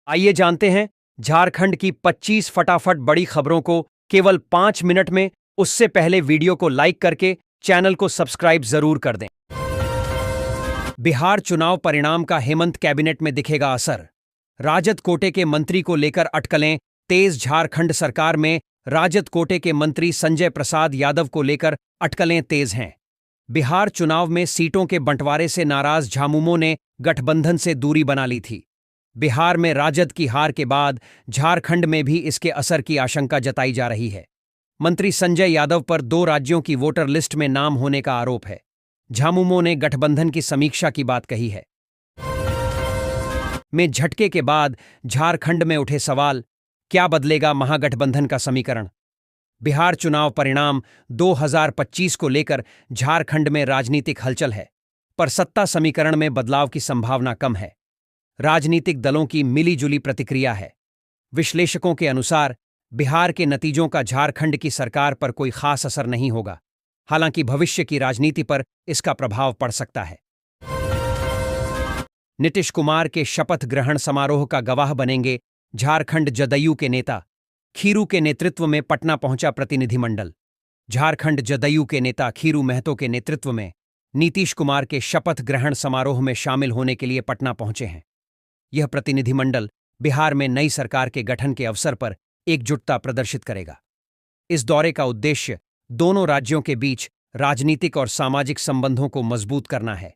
आइए जानते हैं झारखंड की 25 फटाफट बड़ी खबरों को केवल 5 मिनट में। उससे पहले वीडियो को लाइक करके चैनल को सब्सक्राइब जरूर कर दें। बिहार चुनाव परिणाम का हेमंत कैबिनेट में दिखेगा असर। राजद कोटे के मंत्री को लेकर अटकलें तेज। झारखंड सरकार में राजद कोटे के मंत्री संजय प्रसाद यादव को लेकर अटकलें तेज हैं। बिहार चुनाव में सीटों के बंटवारे से नाराज झामुमो ने गठबंधन से दूरी बना ली थी। बिहार में राजद की हार के बाद झारखंड में भी इसके असर की आशंका जताई जा रही है। मंत्री संजय यादव पर 2 राज्यों की वोटर लिस्ट में नाम होने का आरोप है। झामुमो ने गठबंधन की समीक्षा की बात कही है। में झटके के बाद झारखंड में उठे सवाल, क्या बदलेगा महागठबंधन का समीकरण? बिहार चुनाव परिणाम 2025 को लेकर झारखंड में राजनीतिक हलचल है, पर सत्ता समीकरण में बदलाव की संभावना कम है। राजनीतिक दलों की मिलीजुली प्रतिक्रिया है। विश्लेषकों के अनुसार बिहार के नतीजों का झारखंड की सरकार पर कोई खास असर नहीं होगा, हालांकि भविष्य की राजनीति पर इसका प्रभाव पड़ सकता है। नीतीश कुमार के शपथ ग्रहण समारोह का गवाह बनेंगे झारखंड जदयू के नेता। खीरू के नेतृत्व में पटना पहुंचा प्रतिनिधिमंडल। झारखंड जदयू के नेता खीरू महतो के नेतृत्व में नीतीश कुमार के शपथ ग्रहण समारोह में शामिल होने के लिए पटना पहुंचे हैं। यह प्रतिनिधिमंडल बिहार में नई सरकार के गठन के अवसर पर एकजुटता प्रदर्शित करेगा। इस दौरे का उद्देश्य दोनों राज्यों के बीच राजनीतिक और सामाजिक संबंधों को मजबूत करना है।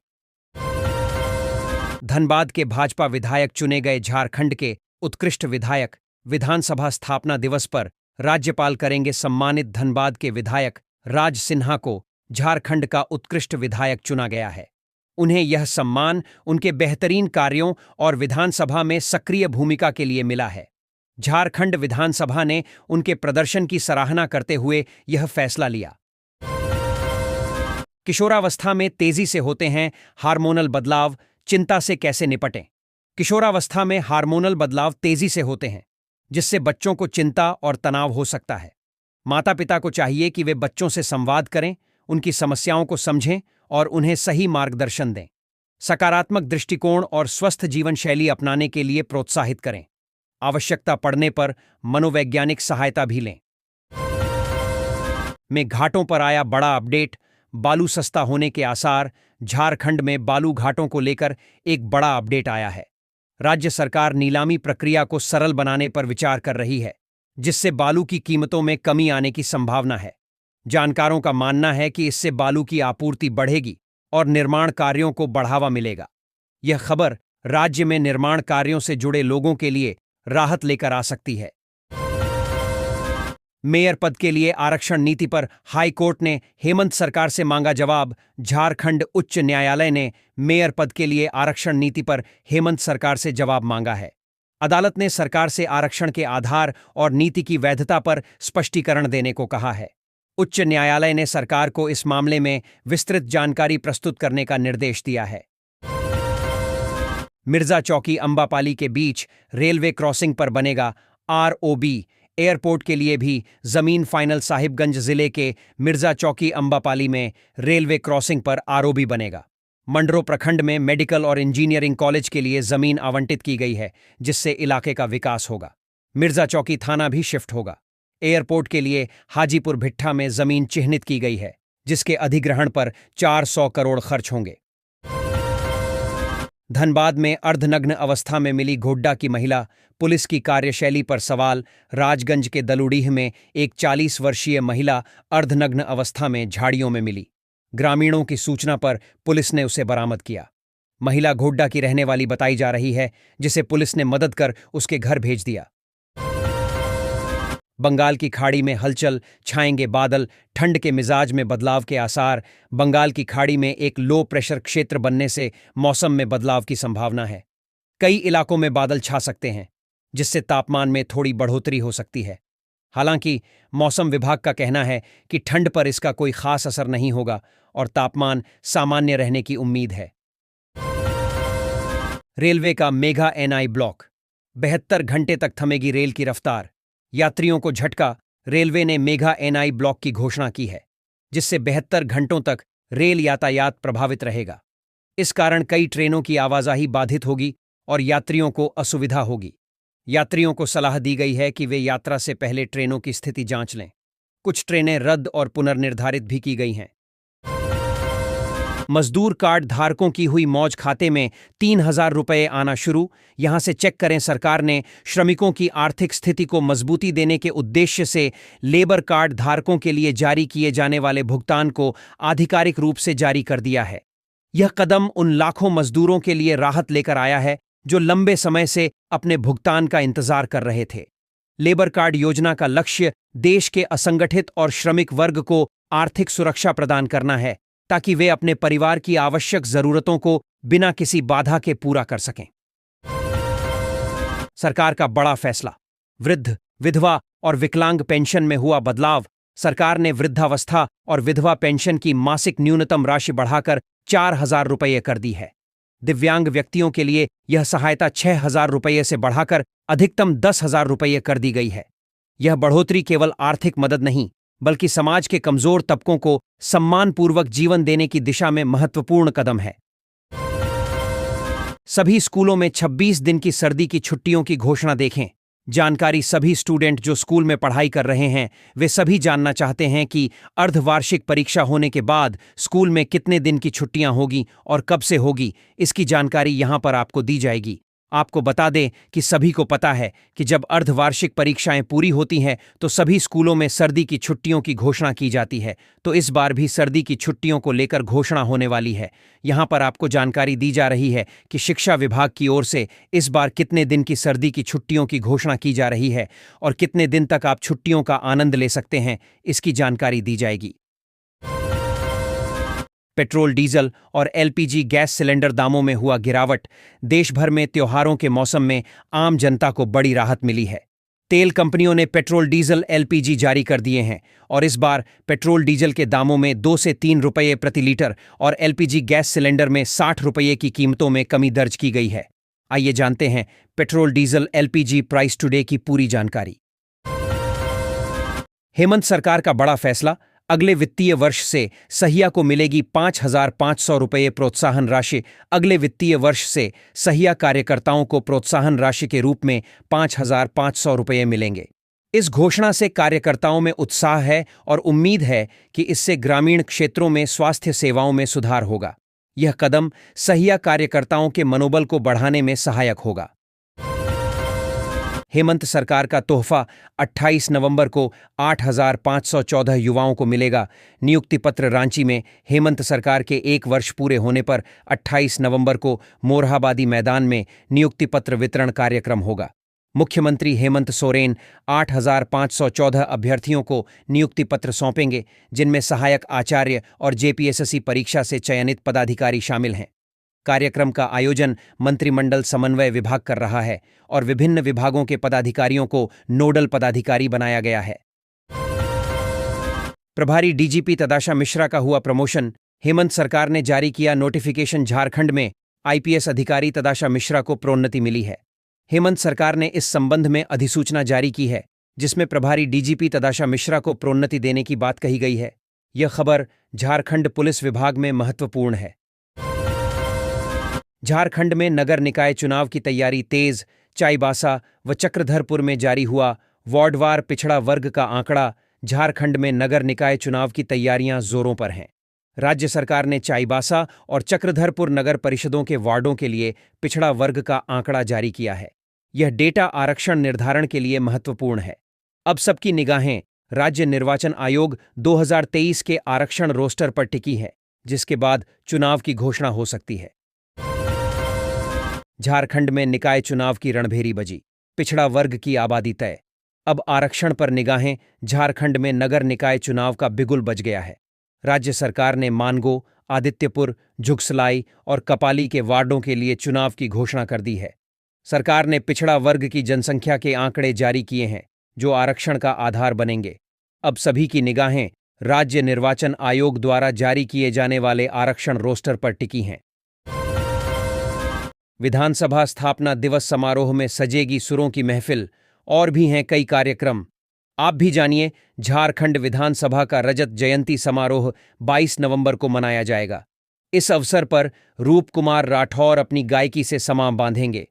धनबाद के भाजपा विधायक चुने गए झारखंड के उत्कृष्ट विधायक। विधानसभा स्थापना दिवस पर राज्यपाल करेंगे सम्मानित। धनबाद के विधायक राज सिन्हा को झारखंड का उत्कृष्ट विधायक चुना गया है। उन्हें यह सम्मान उनके बेहतरीन कार्यों और विधानसभा में सक्रिय भूमिका के लिए मिला है। झारखंड विधानसभा ने उनके प्रदर्शन की सराहना करते हुए यह फैसला लिया। किशोरावस्था में तेजी से होते हैं हार्मोनल बदलाव, चिंता से कैसे निपटें? किशोरावस्था में हार्मोनल बदलाव तेजी से होते हैं, जिससे बच्चों को चिंता और तनाव हो सकता है। माता पिता को चाहिए कि वे बच्चों से संवाद करें, उनकी समस्याओं को समझें और उन्हें सही मार्गदर्शन दें। सकारात्मक दृष्टिकोण और स्वस्थ जीवन शैली अपनाने के लिए प्रोत्साहित करें। आवश्यकता पड़ने पर मनोवैज्ञानिक सहायता भी लें। में घाटों पर आया बड़ा अपडेट। बालू सस्ता होने के आसार। झारखंड में बालू घाटों को लेकर एक बड़ा अपडेट आया है। राज्य सरकार नीलामी प्रक्रिया को सरल बनाने पर विचार कर रही है, जिससे बालू की कीमतों में कमी आने की संभावना है। जानकारों का मानना है कि इससे बालू की आपूर्ति बढ़ेगी और निर्माण कार्यों को बढ़ावा मिलेगा। यह खबर राज्य में निर्माण कार्यों से जुड़े लोगों के लिए राहत लेकर आ सकती है। मेयर पद के लिए आरक्षण नीति पर हाई कोर्ट ने हेमंत सरकार से मांगा जवाब। झारखंड उच्च न्यायालय ने मेयर पद के लिए आरक्षण नीति पर हेमंत सरकार से जवाब मांगा है। अदालत ने सरकार से आरक्षण के आधार और नीति की वैधता पर स्पष्टीकरण देने को कहा है। उच्च न्यायालय ने सरकार को इस मामले में विस्तृत जानकारी प्रस्तुत करने का निर्देश दिया है। मिर्जा चौकी अंबापाली के बीच रेलवे क्रॉसिंग पर बनेगा ROB। एयरपोर्ट के लिए भी जमीन फाइनल। साहिबगंज जिले के मिर्जा चौकी अंबापाली में रेलवे क्रॉसिंग पर ROB बनेगा। मंडरो प्रखंड में मेडिकल और इंजीनियरिंग कॉलेज के लिए जमीन आवंटित की गई है, जिससे इलाके का विकास होगा। मिर्जा चौकी थाना भी शिफ्ट होगा। एयरपोर्ट के लिए हाजीपुर भिट्ठा में जमीन चिह्नित की गई है, जिसके अधिग्रहण पर 400 करोड़ खर्च होंगे। धनबाद में अर्धनग्न अवस्था में मिली गोड्डा की महिला। पुलिस की कार्यशैली पर सवाल। राजगंज के दलुडीह में एक 40 वर्षीय महिला अर्धनग्न अवस्था में झाड़ियों में मिली। ग्रामीणों की सूचना पर पुलिस ने उसे बरामद किया। महिला गोड्डा की रहने वाली बताई जा रही है, जिसे पुलिस ने मदद कर उसके घर भेज दिया। बंगाल की खाड़ी में हलचल, छाएंगे बादल। ठंड के मिजाज में बदलाव के आसार। बंगाल की खाड़ी में एक लो प्रेशर क्षेत्र बनने से मौसम में बदलाव की संभावना है। कई इलाकों में बादल छा सकते हैं, जिससे तापमान में थोड़ी बढ़ोतरी हो सकती है। हालांकि मौसम विभाग का कहना है कि ठंड पर इसका कोई खास असर नहीं होगा और तापमान सामान्य रहने की उम्मीद है। रेलवे का मेगा NI ब्लॉक। 72 घंटे तक थमेगी रेल की रफ्तार। यात्रियों को झटका। रेलवे ने मेगा NI ब्लॉक की घोषणा की है, जिससे 72 घंटों तक रेल यातायात प्रभावित रहेगा। इस कारण कई ट्रेनों की आवाजाही बाधित होगी और यात्रियों को असुविधा होगी। यात्रियों को सलाह दी गई है कि वे यात्रा से पहले ट्रेनों की स्थिति जांच लें। कुछ ट्रेनें रद्द और पुनर्निर्धारित भी की गई हैं। मजदूर कार्ड धारकों की हुई मौज खाते में 3,000 रुपये आना शुरू। यहां से चेक करें। सरकार ने श्रमिकों की आर्थिक स्थिति को मजबूती देने के उद्देश्य से लेबर कार्ड धारकों के लिए जारी किए जाने वाले भुगतान को आधिकारिक रूप से जारी कर दिया है। यह कदम उन लाखों मजदूरों के लिए राहत लेकर आया है जो लंबे समय से अपने भुगतान का इंतजार कर रहे थे। लेबर कार्ड योजना का लक्ष्य देश के असंगठित और श्रमिक वर्ग को आर्थिक सुरक्षा प्रदान करना है ताकि वे अपने परिवार की आवश्यक जरूरतों को बिना किसी बाधा के पूरा कर सकें। सरकार का बड़ा फैसला। वृद्ध, विधवा और विकलांग पेंशन में हुआ बदलाव। सरकार ने वृद्धावस्था और विधवा पेंशन की मासिक न्यूनतम राशि बढ़ाकर 4,000 रुपये कर दी है। दिव्यांग व्यक्तियों के लिए यह सहायता 6,000 रुपये से बढ़ाकर अधिकतम 10,000 रुपये कर दी गई है। यह बढ़ोतरी केवल आर्थिक मदद नहीं बल्कि समाज के कमजोर तबकों को सम्मानपूर्वक जीवन देने की दिशा में महत्वपूर्ण कदम है। सभी स्कूलों में 26 दिन की सर्दी की छुट्टियों की घोषणा देखें। जानकारी सभी स्टूडेंट जो स्कूल में पढ़ाई कर रहे हैं वे सभी जानना चाहते हैं कि अर्धवार्षिक परीक्षा होने के बाद स्कूल में कितने दिन की छुट्टियां होगी और कब से होगी। इसकी जानकारी यहां पर आपको दी जाएगी। आपको बता दें कि सभी को पता है कि जब अर्धवार्षिक परीक्षाएं पूरी होती हैं तो सभी स्कूलों में सर्दी की छुट्टियों की घोषणा की जाती है। तो इस बार भी सर्दी की छुट्टियों को लेकर घोषणा होने वाली है। यहां पर आपको जानकारी दी जा रही है कि शिक्षा विभाग की ओर से इस बार कितने दिन की सर्दी की छुट्टियों की घोषणा की जा रही है और कितने दिन तक आप छुट्टियों का आनंद ले सकते हैं, इसकी जानकारी दी जाएगी। पेट्रोल, डीजल और एलपीजी गैस सिलेंडर दामों में हुआ गिरावट। देश भर में त्योहारों के मौसम में आम जनता को बड़ी राहत मिली है। तेल कंपनियों ने पेट्रोल, डीजल, एलपीजी जारी कर दिए हैं और इस बार पेट्रोल डीजल के दामों में 2 से 3 रुपये प्रति लीटर और एलपीजी गैस सिलेंडर में 60 रुपये की कीमतों में कमी दर्ज की गई है। आइए जानते हैं petrol, diesel, LPG price today की पूरी जानकारी। हेमंत सरकार का बड़ा फैसला। अगले वित्तीय वर्ष से सहिया को मिलेगी 5,500 रुपये प्रोत्साहन राशि। अगले वित्तीय वर्ष से सहिया कार्यकर्ताओं को प्रोत्साहन राशि के रूप में 5,500 रुपये मिलेंगे। इस घोषणा से कार्यकर्ताओं में उत्साह है और उम्मीद है कि इससे ग्रामीण क्षेत्रों में स्वास्थ्य सेवाओं में सुधार होगा। यह कदम सहिया कार्यकर्ताओं के मनोबल को बढ़ाने में सहायक होगा। हेमंत सरकार का तोहफा। 28 नवंबर को 8,514 युवाओं को मिलेगा नियुक्ति पत्र। रांची में हेमंत सरकार के 1 वर्ष पूरे होने पर 28 नवंबर को मोरहाबादी मैदान में नियुक्ति पत्र वितरण कार्यक्रम होगा। मुख्यमंत्री हेमंत सोरेन 8,514 अभ्यर्थियों को नियुक्ति पत्र सौंपेंगे, जिनमें सहायक आचार्य और जेपीएसएससी परीक्षा से चयनित पदाधिकारी शामिल हैं। कार्यक्रम का आयोजन मंत्रिमंडल समन्वय विभाग कर रहा है और विभिन्न विभागों के पदाधिकारियों को नोडल पदाधिकारी बनाया गया है। प्रभारी डीजीपी तदाशा मिश्रा का हुआ प्रमोशन। हेमंत सरकार ने जारी किया नोटिफिकेशन। झारखंड में आईपीएस अधिकारी तदाशा मिश्रा को प्रोन्नति मिली है। हेमंत सरकार ने इस संबंध में अधिसूचना जारी की है जिसमें प्रभारी डीजीपी तदाशा मिश्रा को प्रोन्नति देने की बात कही गई है। यह खबर झारखंड पुलिस विभाग में महत्वपूर्ण है। झारखंड में नगर निकाय चुनाव की तैयारी तेज। चाईबासा व चक्रधरपुर में जारी हुआ वार्डवार पिछड़ा वर्ग का आंकड़ा। झारखंड में नगर निकाय चुनाव की तैयारियां जोरों पर हैं। राज्य सरकार ने चाईबासा और चक्रधरपुर नगर परिषदों के वार्डों के लिए पिछड़ा वर्ग का आंकड़ा जारी किया है। यह डेटा आरक्षण निर्धारण के लिए महत्वपूर्ण है। अब सबकी निगाहें राज्य निर्वाचन आयोग 2023 के आरक्षण रोस्टर पर टिकी है, जिसके बाद चुनाव की घोषणा हो सकती है। झारखंड में निकाय चुनाव की रणभेरी बजी। पिछड़ा वर्ग की आबादी तय। अब आरक्षण पर निगाहें। झारखंड में नगर निकाय चुनाव का बिगुल बज गया है। राज्य सरकार ने मानगो, आदित्यपुर, झुगसलाई और कपाली के वार्डों के लिए चुनाव की घोषणा कर दी है। सरकार ने पिछड़ा वर्ग की जनसंख्या के आंकड़े जारी किए हैं जो आरक्षण का आधार बनेंगे। अब सभी की निगाहें राज्य निर्वाचन आयोग द्वारा जारी किए जाने वाले आरक्षण रोस्टर पर टिकी हैं। विधानसभा स्थापना दिवस समारोह में सजेगी सुरों की महफिल। और भी हैं कई कार्यक्रम। आप भी जानिए। झारखंड विधानसभा का रजत जयंती समारोह 22 नवंबर को मनाया जाएगा। इस अवसर पर रूप कुमार राठौर अपनी गायकी से समा बांधेंगे।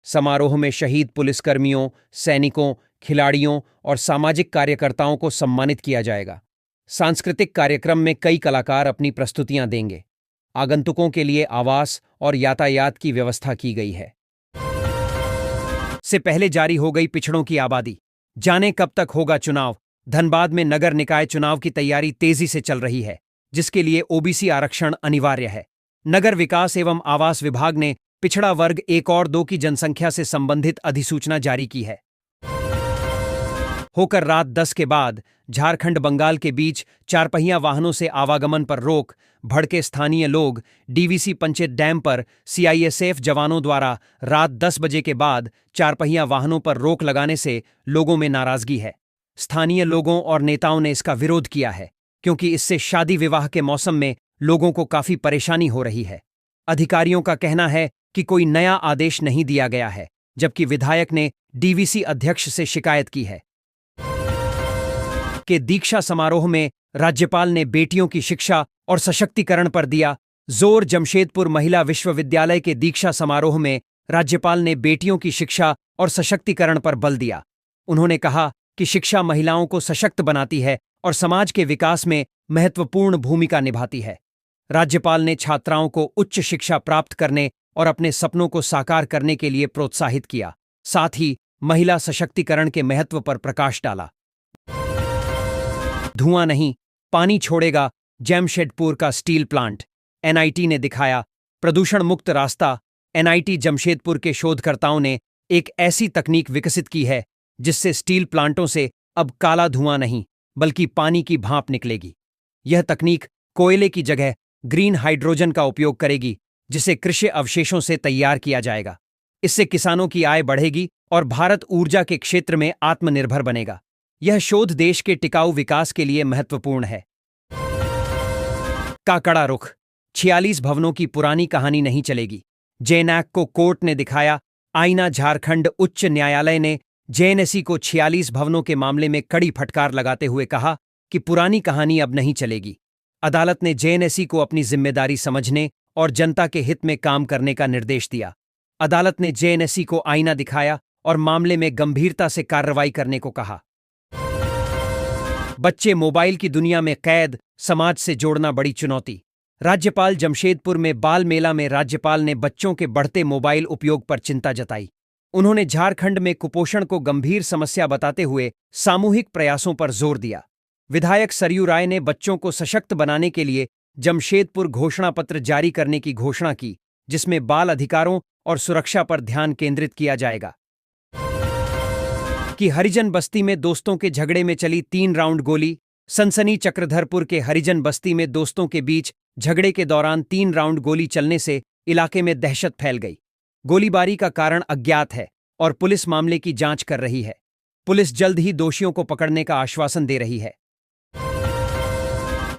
समारोह में शहीद पुलिसकर्मियों, सैनिकों, खिलाड़ियों और सामाजिक कार्यकर्ताओं को सम्मानित किया जाएगा। सांस्कृतिक कार्यक्रम में कई कलाकार अपनी प्रस्तुतियां देंगे। आगंतुकों के लिए आवास और यातायात की व्यवस्था की गई है। से पहले जारी हो गई पिछड़ों की आबादी। जाने कब तक होगा चुनाव। धनबाद में नगर निकाय चुनाव की तैयारी तेजी से चल रही है, जिसके लिए ओबीसी आरक्षण अनिवार्य है। नगर विकास एवं आवास विभाग ने पिछड़ा वर्ग 1 और 2 की जनसंख्या से संबंधित अधिसूचना जारी की है। होकर रात 10 के बाद झारखंड बंगाल के बीच चारपहिया वाहनों से आवागमन पर रोक। भड़के स्थानीय लोग। डीवीसी पंचेत डैम पर सीआईएसएफ जवानों द्वारा रात 10 बजे के बाद चारपहिया वाहनों पर रोक लगाने से लोगों में नाराजगी है। स्थानीय लोगों और नेताओं ने इसका विरोध किया है, क्योंकि इससे शादी विवाह के मौसम में लोगों को काफी परेशानी हो रही है। अधिकारियों का कहना है कि कोई नया आदेश नहीं दिया गया है, जबकि विधायक ने डीवीसी अध्यक्ष से शिकायत की है। के दीक्षा समारोह में राज्यपाल ने बेटियों की शिक्षा और सशक्तिकरण पर दिया जोर। जमशेदपुर महिला विश्वविद्यालय के दीक्षा समारोह में राज्यपाल ने बेटियों की शिक्षा और सशक्तिकरण पर बल दिया। उन्होंने कहा कि शिक्षा महिलाओं को सशक्त बनाती है और समाज के विकास में महत्वपूर्ण भूमिका निभाती है। राज्यपाल ने छात्राओं को उच्च शिक्षा प्राप्त करने और अपने सपनों को साकार करने के लिए प्रोत्साहित किया। साथ ही महिला सशक्तिकरण के महत्व पर प्रकाश डाला। धुआं नहीं, पानी छोड़ेगा जमशेदपुर का स्टील प्लांट। एनआईटी ने दिखाया प्रदूषण मुक्त रास्ता। एनआईटी जमशेदपुर के शोधकर्ताओं ने एक ऐसी तकनीक विकसित की है जिससे स्टील प्लांटों से अब काला धुआं नहीं, बल्कि पानी की भाप निकलेगी। यह तकनीक कोयले की जगह ग्रीन हाइड्रोजन का उपयोग करेगी, जिसे कृषि अवशेषों से तैयार किया जाएगा। इससे किसानों की आय बढ़ेगी और भारत ऊर्जा के क्षेत्र में आत्मनिर्भर बनेगा। यह शोध देश के टिकाऊ विकास के लिए महत्वपूर्ण है। का कड़ा रुख। 46 भवनों की पुरानी कहानी नहीं चलेगी। जेएनएक को कोर्ट ने दिखाया आईना। झारखंड उच्च न्यायालय ने जेएनएससी को 46 भवनों के मामले में कड़ी फटकार लगाते हुए कहा कि पुरानी कहानी अब नहीं चलेगी। अदालत ने जेएनएससी को अपनी जिम्मेदारी समझने और जनता के हित में काम करने का निर्देश दिया। अदालत ने जेएनएससी को आईना दिखाया और मामले में गंभीरता से कार्रवाई करने को कहा। बच्चे मोबाइल की दुनिया में कैद, समाज से जोड़ना बड़ी चुनौती। राज्यपाल जमशेदपुर में बाल मेला में राज्यपाल ने बच्चों के बढ़ते मोबाइल उपयोग पर चिंता जताई। उन्होंने झारखंड में कुपोषण को गंभीर समस्या बताते हुए सामूहिक प्रयासों पर जोर दिया। विधायक सरयू राय ने बच्चों को सशक्त बनाने के लिए जमशेदपुर घोषणा पत्र जारी करने की घोषणा की, जिसमें बाल अधिकारों और सुरक्षा पर ध्यान केंद्रित किया जाएगा। कि हरिजन बस्ती में दोस्तों के झगड़े में चली 3 राउंड गोली। सनसनी। चक्रधरपुर के हरिजन बस्ती में दोस्तों के बीच झगड़े के दौरान 3 राउंड गोली चलने से इलाके में दहशत फैल गई। गोलीबारी का कारण अज्ञात है और पुलिस मामले की जांच कर रही है। पुलिस जल्द ही दोषियों को पकड़ने का आश्वासन दे रही है।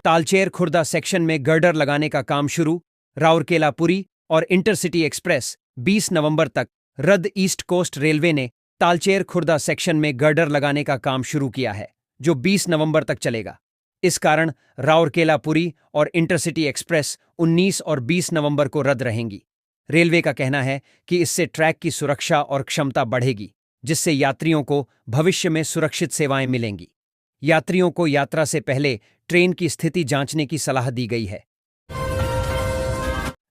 तालचेर खुर्दा सेक्शन में गर्डर लगाने का काम शुरू। राउरकेला पुरी और इंटरसिटी एक्सप्रेस 20 नवंबर तक रद्द। ईस्ट कोस्ट रेलवे ने तालचेर खुर्दा सेक्शन में गर्डर लगाने का काम शुरू किया है, जो 20 नवंबर तक चलेगा। इस कारण राउरकेला पुरी और इंटरसिटी एक्सप्रेस 19 और 20 नवंबर को रद्द रहेंगी। रेलवे का कहना है कि इससे ट्रैक की सुरक्षा और क्षमता बढ़ेगी, जिससे यात्रियों को भविष्य में सुरक्षित सेवाएं मिलेंगी। यात्रियों को यात्रा से पहले ट्रेन की स्थिति जांचने की सलाह दी गई है।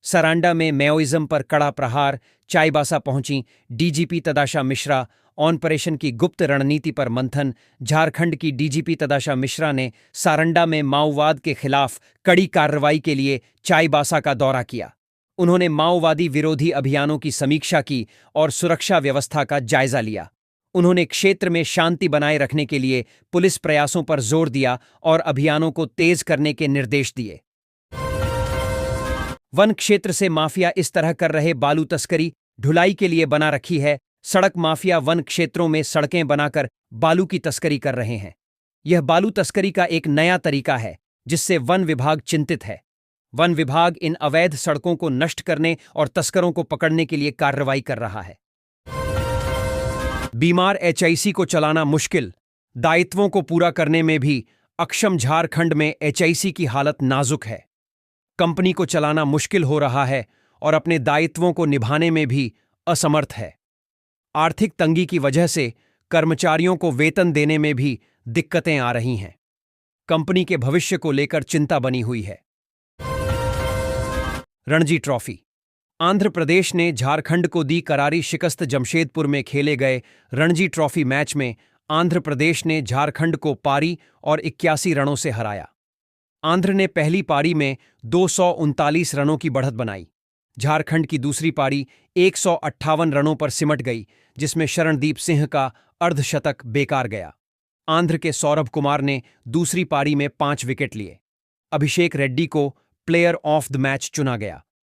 सरांडा में मेओइज्म पर कड़ा प्रहार। चाईबासा पहुंची डीजीपी तदाशा मिश्रा। ऑपरेशन की गुप्त रणनीति पर मंथन। झारखंड की डीजीपी तदाशा मिश्रा ने सारंडा में माओवाद के खिलाफ कड़ी कार्रवाई के लिए चाईबासा का दौरा किया। उन्होंने माओवादी विरोधी अभियानों की समीक्षा की और सुरक्षा व्यवस्था का जायजा लिया। उन्होंने क्षेत्र में शांति बनाए रखने के लिए पुलिस प्रयासों पर जोर दिया और अभियानों को तेज करने के निर्देश दिए। वन क्षेत्र से माफिया इस तरह कर रहे बालू तस्करी ढुलाई के लिए बना रखी है। सड़क माफिया वन क्षेत्रों में सड़कें बनाकर बालू की तस्करी कर रहे हैं। यह बालू तस्करी का एक नया तरीका है, जिससे वन विभाग चिंतित है। वन विभाग इन अवैध सड़कों को नष्ट करने और तस्करों को पकड़ने के लिए कार्रवाई कर रहा है। बीमार एचआईसी को चलाना मुश्किल। दायित्वों को पूरा करने में भी अक्षम झारखंड में एचआईसी की हालत नाजुक है। कंपनी को चलाना मुश्किल हो रहा है और अपने दायित्वों को निभाने में भी असमर्थ है। आर्थिक तंगी की वजह से कर्मचारियों को वेतन देने में भी दिक्कतें आ रही हैं। कंपनी के भविष्य को लेकर चिंता बनी हुई है। रणजी ट्रॉफी। आंध्र प्रदेश ने झारखंड को दी करारी शिकस्त। जमशेदपुर में खेले गए रणजी ट्रॉफी मैच में आंध्र प्रदेश ने झारखंड को पारी और 81 रनों से हराया। आंध्र ने पहली पारी में 239 रनों की बढ़त बनाई। झारखंड की दूसरी पारी 158 रनों पर सिमट गई, जिसमें शरणदीप सिंह का अर्धशतक बेकार गया। आंध्र के सौरभ कुमार ने दूसरी पारी में 5 विकेट लिए। अभिषेक रेड्डी को प्लेयर ऑफ द मैच चुना गया।